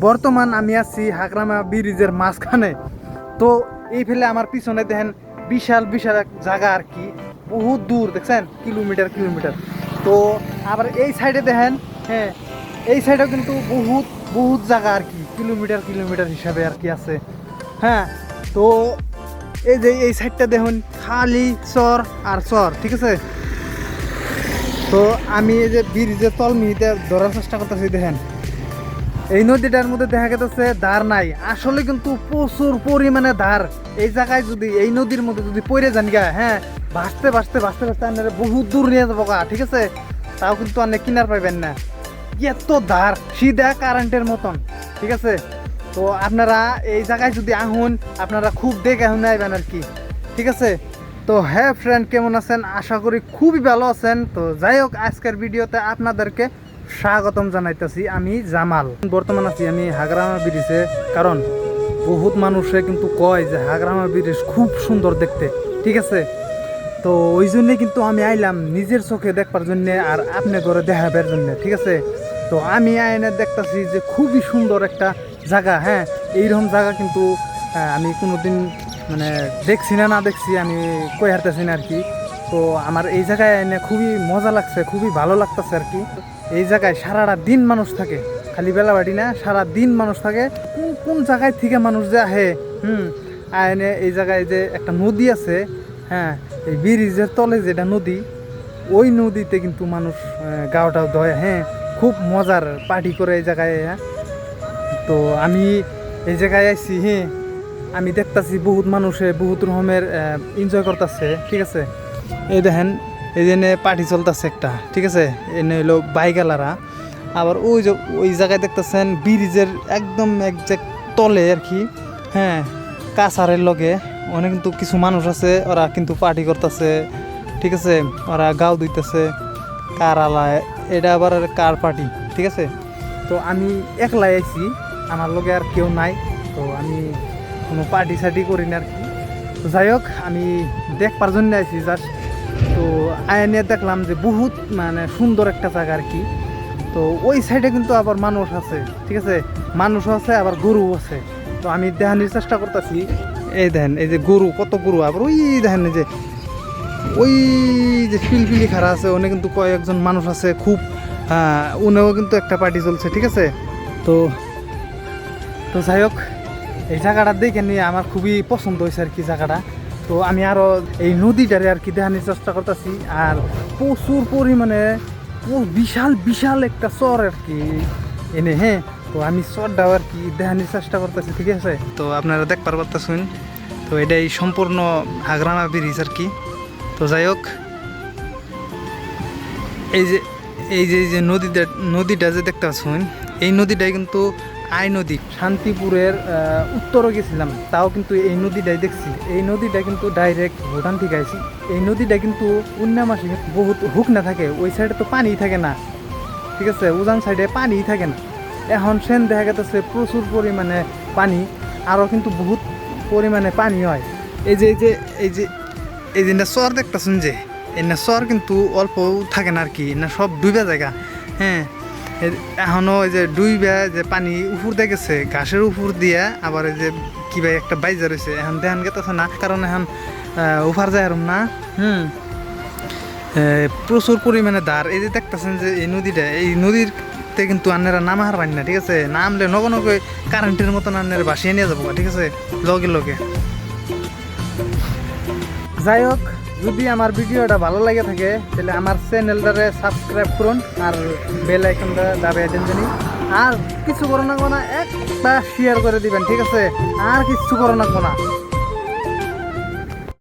বর্তমান আমি আছি হাগরামা ব্রিজের মাঝখানে। তো এই ফেলে আমার পিছনে দেখেন বিশাল বিশাল এক জায়গা আর কি, বহুত দূর দেখছেন, কিলোমিটার কিলোমিটার। তো আবার এই সাইডে দেখেন, হ্যাঁ এই সাইডেও কিন্তু বহুত বহুত জায়গা আর কি, কিলোমিটার কিলোমিটার হিসাবে আর কি আছে। হ্যাঁ, তো এই যে এই সাইডটা দেখুন খালি চর আর চর, ঠিক আছে। তো আমি এই যে ব্রিজের তল মিহিতে ধরার চেষ্টা করতেছি, দেখেন এই নদীটার মধ্যে দেখা গেছে ধার নাই, আসলে কিন্তু প্রচুর পরিমাণে ধার। এই জায়গায় যদি এই নদীর মধ্যে যদি পড়ে যান গা, হ্যাঁ ভাসতে ভাসতে ভাসতে ভাসতে আপনারা বহুত দূর নিয়ে যাবো গা, ঠিক আছে। তাও কিন্তু অনেক কিনার পাইবেন না, এত ধার সিধা কারেন্টের মতন, ঠিক আছে। তো আপনারা এই জায়গায় যদি আহুন, আপনারা খুব দেখে আহুন আইবেন আর কি, ঠিক আছে। তো হ্যাঁ ফ্রেন্ড, কেমন আছেন? আশা করি খুবই ভালো আছেন। তো যাই হোক, আজকের ভিডিওতে আপনাদেরকে স্বাগতম জানাইতেছি। আমি জামাল, বর্তমান আছি আমি হাগরামা ব্রিজে। কারণ বহুত মানুষে কিন্তু কয় যে হাগরামা ব্রিজ খুব সুন্দর দেখতে, ঠিক আছে। তো ওই জন্যে কিন্তু আমি আইলাম নিজের চোখে দেখবার জন্যে আর আপনি ঘরে দেখাবার জন্যে, ঠিক আছে। তো আমি আইনে দেখতেছি যে খুবই সুন্দর একটা জায়গা। হ্যাঁ, এইরকম জায়গা কিন্তু আমি কোনোদিন মানে দেখছি না, না দেখছি আমি কই হারতেছি না আর কি। তো আমার এই জায়গায় এনে খুবই মজা লাগছে, খুবই ভালো লাগতেছে আর কি। এই জায়গায় সারাটা দিন মানুষ থাকে, খালি বেলাবাড়ি না, সারা দিন মানুষ থাকে। কোন কোন জায়গায় থেকে মানুষ যে আহে, আয়নে এই জায়গায় যে একটা নদী আছে, হ্যাঁ এই ব্রিজের তলে যেটা নদী, ওই নদীতে কিন্তু মানুষ গাওটাও ধয়। হ্যাঁ, খুব মজার পার্টি করে এই জায়গায়। হ্যাঁ, তো আমি এই জায়গায় আইছি, হ্যাঁ আমি দেখতেছি বহুত মানুষে বহুত রকমের এনজয় করতেছে, ঠিক আছে। এই দেখেন এই জন্য পার্টি চলতেছে একটা, ঠিক আছে। এনে হইলো বাইকালারা। আবার ওই যে ওই জায়গায় দেখতেছেন ব্রিজের একদম একজ্যাক্ট তলে আর কি, হ্যাঁ কাছারের লগে অনেক কিন্তু কিছু মানুষ আছে, ওরা কিন্তু পার্টি করতেছে, ঠিক আছে। ওরা গাও দিতেছে কার আলায়, এটা আবার কার পার্টি, ঠিক আছে। তো আমি একলাই আইছি, আমার লগে আর কেউ নাই। তো আমি কোনো পার্টি সার্টি করি না আর কি। তো যাই হোক, আমি দেখবার জন্য আইছি জাস্ট। তো আইনে দেখলাম যে বহুত মানে সুন্দর একটা জায়গা আর কি। তো ওই সাইডে কিন্তু আবার মানুষ আছে, ঠিক আছে, মানুষও আছে আবার গরু আছে। তো আমি দেখানোর চেষ্টা করতেছি। এই দেখেন এই যে গরু, কত গরু। আবার ওই দেখেন এই যে ওই যে পিলপিলি খাড়া আছে, ওনে কিন্তু কয়েকজন মানুষ আছে খুব, উনেও কিন্তু একটা পার্টি চলছে, ঠিক আছে। তো তো যাই হোক, এই জায়গাটা দেখে নিয়ে আমার খুবই পছন্দ হয়েছে আর কি জায়গাটা। তো আমি আরও এই নদীটারে আর কি দেখানোর চেষ্টা করতেছি। আর প্রচুর পরিমাণে বিশাল বিশাল একটা চর আর কি এনে। হ্যাঁ, তো আমি চরটাও আর কি দেখানোর চেষ্টা করতেছি, ঠিক আছে। তো আপনারা দেখবার পারতেছেন। তো এটাই সম্পূর্ণ হাগরামা ব্রিজ আর কি। তো যাই হোক, এই যে এই যে নদীটা যে দেখতে পাচ্ছেন, এই নদীটাই কিন্তু আই নদী। শান্তিপুরের উত্তরে গেছিলাম, তাও কিন্তু এই নদীটাই দেখছি। এই নদীটা কিন্তু ডাইরেক্ট ভুটান থেকে আইছি। এই নদীটা কিন্তু অন্য মাসে বহুত হুক না থাকে, ওই সাইডে তো পানি থাকে না, ঠিক আছে, উজান সাইডে পানি থাকে না। এখন সেন দেখা গেছে প্রচুর পরিমাণে পানি, আরও কিন্তু বহুত পরিমাণে পানি হয়। এই যে এই যে এই যে এই যে চর দেখতেছেন, যে এই না চর কিন্তু অল্প থাকে না আর কি, না সব ডুবে জায়গা। হ্যাঁ, এখনও ওই যে ডুইবা যে পানি উপর দিয়ে গেছে, ঘাসের উপর দিয়ে আবার এই যে কি ভাই একটা বাইজা রয়েছে, এখন দেখান গেতেছে না, কারণ এখন উফার যায় আরম না। প্রচুর পরিমাণে ধার। এই যে দেখতেছেন যে এই নদীটা, এই নদীতে কিন্তু আন্নারা নামা হারবেন না, ঠিক আছে। নামলে নগে কারেন্টের মতন আন্নারা ভাসিয়ে নিয়ে যাবো, ঠিক আছে, লগে লগে। যাই হোক, যদি আমার ভিডিওটা ভালো লাগে থাকে তাহলে আমার চ্যানেলটারে সাবস্ক্রাইব করুন আর বেল আইকনটা দাবিয়ে দেন জানি। আর কিছু করো না, একটা শেয়ার করে দিবেন, ঠিক আছে, আর কিছু করো না।